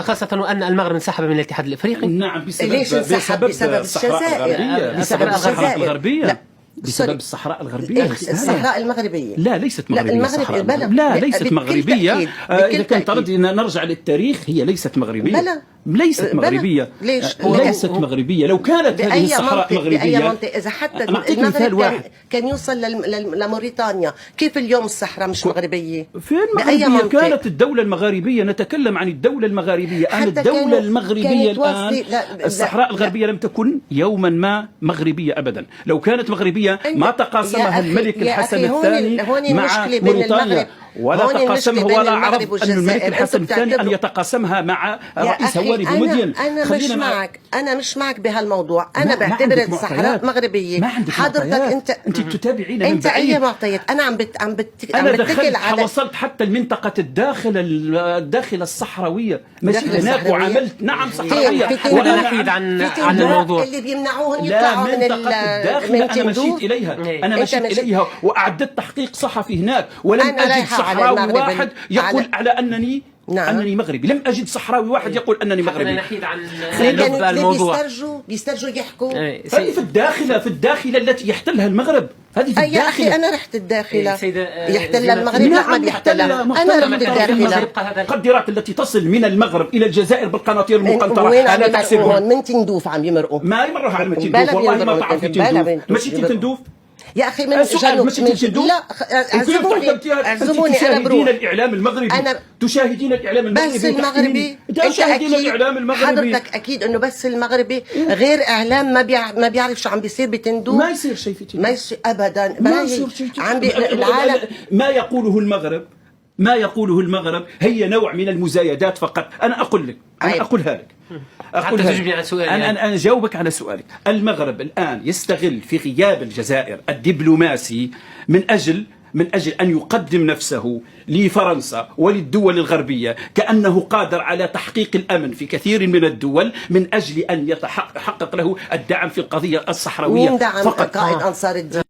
خاصة وأن المغرب انسحب من الاتحاد الإفريقي. نعم، بسبب الصحراء الغربية. بسبب الصحراء الغربية. الصحراء المغربية لا، ليست مغربية. لا، ليست مغربية. إذا كان ترد نرجع للتاريخ، هي ليست مغربية. ليست مغربية. ليست مغربية. لو كانت هذه الصحراء مغربية، بأي منطقة، إذا حتى المغرب كان يوصل لموريتانيا، كيف اليوم الصحراء مش مغربية؟ فين مغربية؟ كانت الدولة المغربية، نتكلم عن الدولة المغربية. الدولة المغربية الآن، الصحراء الغربية لم تكن يوما ما مغربية أبدا. لو كانت مغربية ما تقاسمها الملك الحسن الثاني مع موريتانيا، ولا تقاسمها، ولا عرض أن الملك الحسن الثاني أن يتقاسمها مع رئيس هواري بومدين. أنا مش معك بهالموضوع. أنا بعتبر الصحراء مغربية. حضرتك أنت تتابعين من أنت بعيد. أي معطيات؟ أنا عم بتكل على، وصلت حتى المنطقة الداخل الصحراوية، مشيت هناك وعملت. نعم، صحراوية. وأنا نحيد عن الموضوع اللي بيمنعوهم يطلعوا من الداخل. أنا مشيت إليها، وأعددت تحقيق صحفي هناك، ولم أجد صحراوي واحد يقول على أنني أنني مغربي. لم أجد صحراوي واحد يقول أنني مغربي. نحيد عن الموضوع. بيسترجوا يحكوا. هذه في الداخلة التي يحتلها المغرب. هذه في الداخلة. يا أخي أنا رحت الداخلة. يحتل المغرب؟ لا، ما بيحتلها. أنا رحت الداخلة. القدرات التي تصل من المغرب إلى الجزائر بالقناطير المقنطرة، وين عم يمرقون؟ من تندوف عم يمرقوا. ما يمرها على تندوف. والله ما طعم في تندوف. مشيتي تندوف يا أخي من جنوب. لا، اعزموني أنا بروح. الإعلام المغربي. تشاهدين الإعلام المغربي. بس المغربي. تشاهدين الإعلام المغربي. حضرتك أكيد إنه بس المغربي غير إعلام ما بيعرف شو عم بيصير بتندوف. ما يصير شيء في تندوف. ما يصير أبدا. ما يصير شيء. العالم ما يقوله المغرب هي نوع من المزايدات فقط. أنا أقول لك، أنا أقولها لك. أنا أجاوبك على سؤالك. المغرب الآن يستغل في غياب الجزائر الدبلوماسي من أجل أن يقدم نفسه لفرنسا وللدول الغربية كأنه قادر على تحقيق الأمن في كثير من الدول، من أجل أن يتحقق له الدعم في القضية الصحراوية. مين دعم قائد أنصار الدين؟